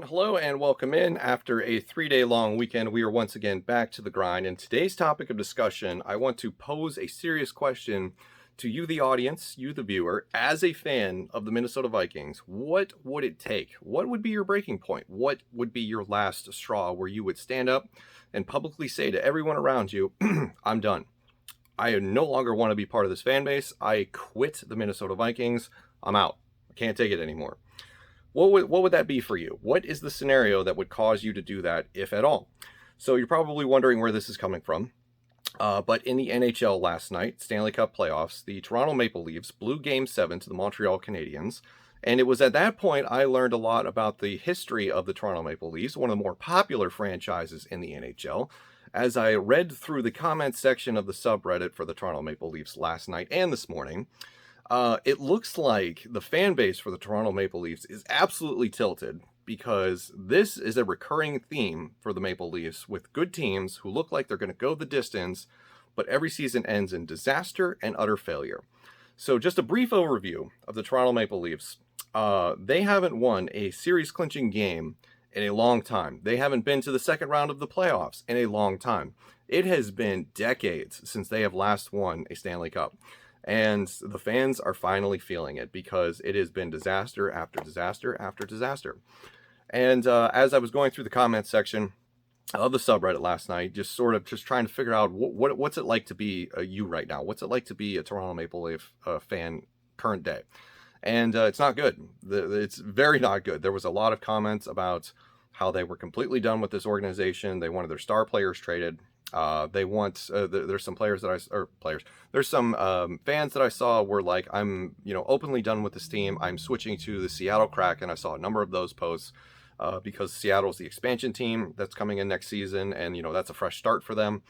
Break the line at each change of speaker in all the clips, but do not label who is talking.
Hello and welcome in. After a 3-day long weekend, we are once again back to the grind. And today's topic of discussion, I want to pose a serious question to you, the audience, you, the viewer. As a fan of the Minnesota Vikings, what would it take? What would be your breaking point? What would be your last straw where you would stand up and publicly say to everyone around you, I'm done. I no longer want to be part of this fan base. I quit the Minnesota Vikings. I'm out. I can't take it anymore. What would that be for you? What is the scenario that would cause you to do that, if at all? So you're probably wondering where this is coming from. But in the NHL last night, Stanley Cup playoffs, the Toronto Maple Leafs blew Game 7 to the Montreal Canadiens. And it was at that point I learned a lot about the history of the Toronto Maple Leafs, one of the more popular franchises in the NHL, as I read through the comments section of the subreddit for the Toronto Maple Leafs last night and this morning. It looks like the fan base for the Toronto Maple Leafs is absolutely tilted because this is a recurring theme for the Maple Leafs with good teams who look like they're going to go the distance, but every season ends in disaster and utter failure. So just a brief overview of the Toronto Maple Leafs. They haven't won a series clinching game in a long time. They haven't been to the second round of the playoffs in a long time. It has been decades since they have last won a Stanley Cup. And the fans are finally feeling it because it has been disaster after disaster after disaster. And as I was going through the comments section of the subreddit last night, just trying to figure out what's it like to be you right now? What's it like to be a Toronto Maple Leaf fan current day? And it's not good. It's very not good. There was a lot of comments about how they were completely done with this organization. They wanted their star players traded. They want there's some players that there's some fans that I saw were like, I'm openly done with this team. I'm switching to the Seattle Kraken. I saw a number of those posts because Seattle's the expansion team that's coming in next season, and that's a fresh start for them.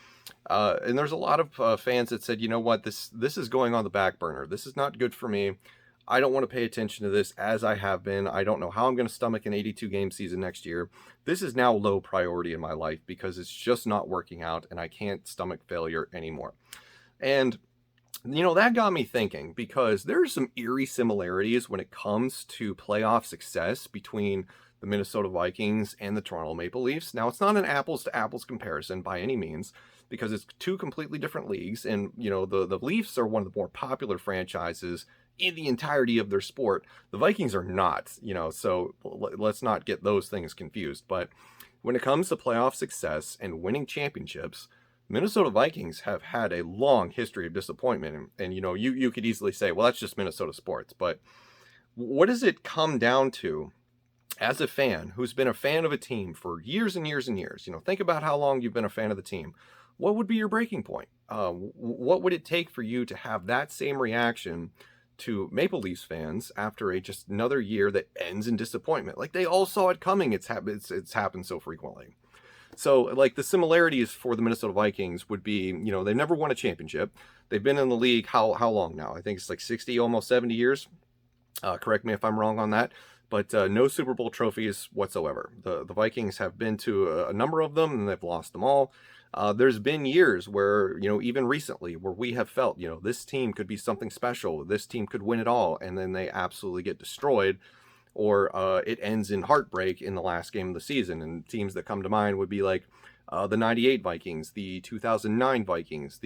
And there's a lot of fans that said, what, this is going on the back burner. This is not good for me. I don't want to pay attention to this as I have been. I don't know how I'm going to stomach an 82 game season next year. This is now low priority in my life because it's just not working out and I can't stomach failure anymore. And that got me thinking because there are some eerie similarities when it comes to playoff success between the Minnesota Vikings and the Toronto Maple Leafs. Now, it's not an apples to apples comparison by any means because it's two completely different leagues. And, the Leafs are one of the more popular franchises in the entirety of their sport. The Vikings are not, so let's not get those things confused. But when it comes to playoff success and winning championships, Minnesota Vikings have had a long history of disappointment. And you could easily say, well, that's just Minnesota sports. But what does it come down to as a fan who's been a fan of a team for years and years and years? Think about how long you've been a fan of the team. What would be your breaking point? What would it take for you to have that same reaction to Maple Leafs fans after just another year that ends in disappointment? Like, they all saw it coming. It's happened so frequently. So, like, the similarities for the Minnesota Vikings would be, they've never won a championship. They've been in the league how long now? I think it's like 60, almost 70 years. Correct me if I'm wrong on that. But no Super Bowl trophies whatsoever. The Vikings have been to a number of them, and they've lost them all. There's been years where, even recently, where we have felt, this team could be something special. This team could win it all. And then they absolutely get destroyed, or it ends in heartbreak in the last game of the season. And teams that come to mind would be like the 98 Vikings, the 2009 Vikings,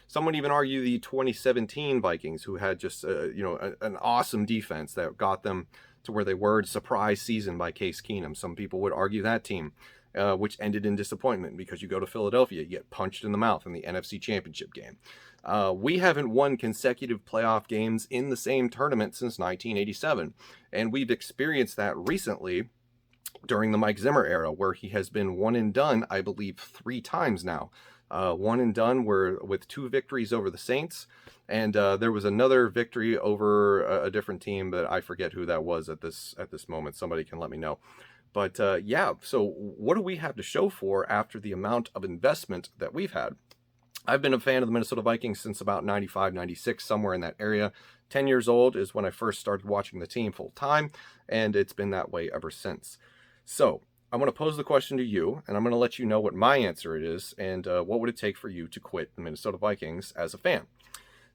some would even argue the 2017 Vikings, who had just, an awesome defense that got them to where they were. Surprise season by Case Keenum. Some people would argue that team. Which ended in disappointment because you go to Philadelphia, you get punched in the mouth in the NFC Championship game. We haven't won consecutive playoff games in the same tournament since 1987, and we've experienced that recently during the Mike Zimmer era, where he has been one and done, I believe, 3 times now. One and done with 2 victories over the Saints, and there was another victory over a different team, but I forget who that was at this moment. Somebody can let me know. But so what do we have to show for after the amount of investment that we've had? I've been a fan of the Minnesota Vikings since about 95, 96, somewhere in that area. 10 years old is when I first started watching the team full time, and it's been that way ever since. So I'm going to pose the question to you, and I'm going to let you know what my answer is, and what would it take for you to quit the Minnesota Vikings as a fan.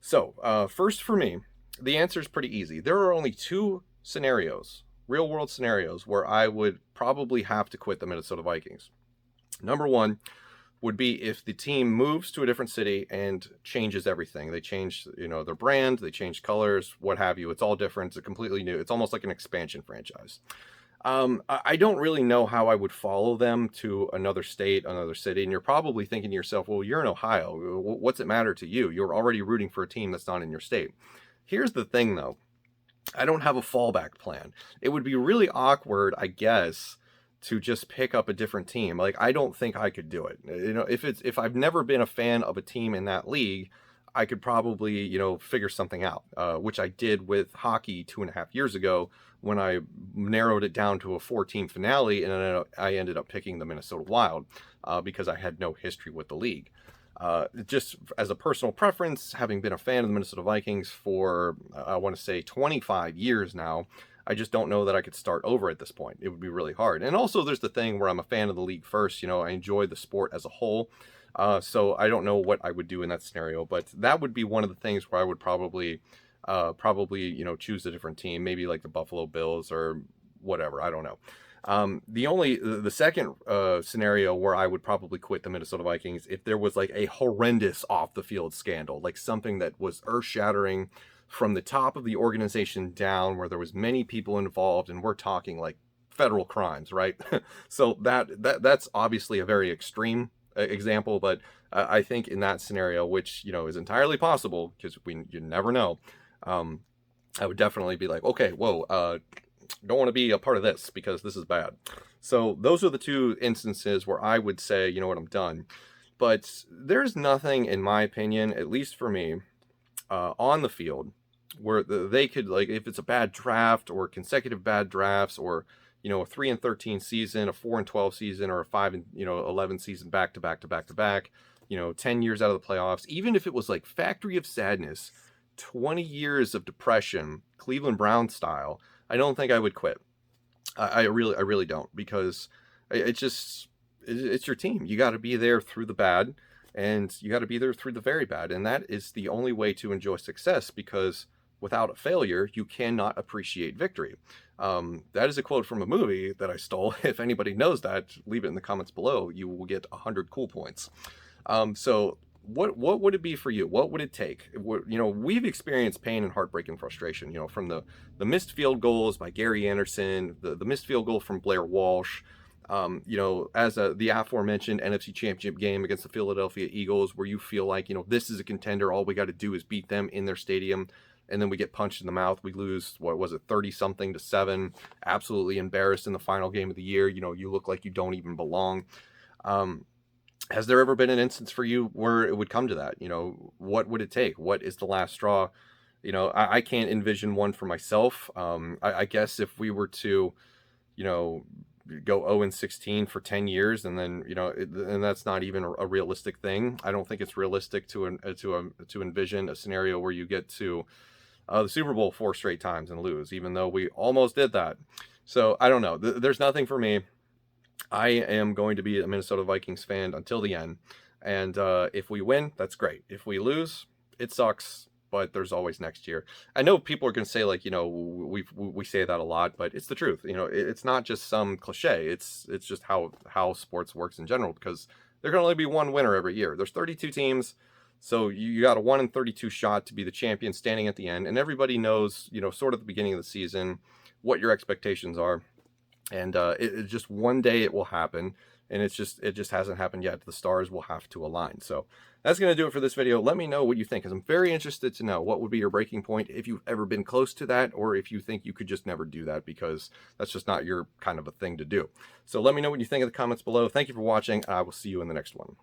So first for me, the answer is pretty easy. There are only 2 scenarios real world scenarios where I would probably have to quit the Minnesota Vikings. Number one would be if the team moves to a different city and changes everything. They change, their brand, they change colors, what have you. It's all different. It's a completely new. It's almost like an expansion franchise. I don't really know how I would follow them to another state, another city. And you're probably thinking to yourself, well, you're in Ohio. What's it matter to you? You're already rooting for a team that's not in your state. Here's the thing, though. I don't have a fallback plan. It would be really awkward, I guess, to just pick up a different team. Like, I don't think I could do it. If I've never been a fan of a team in that league, I could probably, figure something out, which I did with hockey 2.5 years ago when I narrowed it down to a 4-team finale, and I ended up picking the Minnesota Wild because I had no history with the league. Just as a personal preference, having been a fan of the Minnesota Vikings for, I want to say 25 years now, I just don't know that I could start over at this point. It would be really hard. And also there's the thing where I'm a fan of the league first, I enjoy the sport as a whole. So I don't know what I would do in that scenario, but that would be one of the things where I would probably, choose a different team, maybe like the Buffalo Bills or whatever. I don't know. The second scenario where I would probably quit the Minnesota Vikings if there was like a horrendous off the field scandal, like something that was earth shattering from the top of the organization down, where there was many people involved, and we're talking like federal crimes, right? So that's obviously a very extreme example, but I think in that scenario, which is entirely possible because you never know, I would definitely be like, okay, whoa, don't want to be a part of this because this is bad. So those are the two instances where I would say, you know what, I'm done. But there's nothing, in my opinion, at least for me, on the field where they could, like, if it's a bad draft or consecutive bad drafts, or a 3-13 season, a 4-12 season, or a 5-11 season back to back to back to back, 10 years out of the playoffs, even if it was like Factory of Sadness, 20 years of depression, Cleveland Brown style, I don't think I would quit. I really don't, because it's your team. You got to be there through the bad, and you got to be there through the very bad. And that is the only way to enjoy success, because without a failure, you cannot appreciate victory. That is a quote from a movie that I stole. If anybody knows that, leave it in the comments below. You will get 100 cool points. So what would it be for you? What would it take? We've experienced pain and heartbreak and frustration, from the missed field goals by Gary Anderson, the missed field goal from Blair Walsh, as the aforementioned NFC Championship game against the Philadelphia Eagles, where you feel like, this is a contender. All we got to do is beat them in their stadium. And then we get punched in the mouth. We lose, 30-something to 7. Absolutely embarrassed in the final game of the year. You look like you don't even belong. Has there ever been an instance for you where it would come to that? What would it take? What is the last straw? I can't envision one for myself. I guess if we were to, go 0-16 for 10 years, and then, and that's not even a realistic thing. I don't think it's realistic to envision a scenario where you get to the Super Bowl 4 straight times and lose, even though we almost did that. So I don't know. There's nothing for me. I am going to be a Minnesota Vikings fan until the end. And if we win, that's great. If we lose, it sucks, but there's always next year. I know people are going to say, like, we say that a lot, but it's the truth. It's not just some cliche. It's just how sports works in general, because there can only be one winner every year. There's 32 teams. So you got a 1 in 32 shot to be the champion standing at the end. And everybody knows, sort of the beginning of the season, what your expectations are. And it just one day it will happen, and it just hasn't happened yet. The stars will have to align. So that's going to do it for this video. Let me know what you think, because I'm very interested to know what would be your breaking point, if you've ever been close to that, or if you think you could just never do that because that's just not your kind of a thing to do. So let me know what you think in the comments below. Thank you for watching. I will see you in the next one.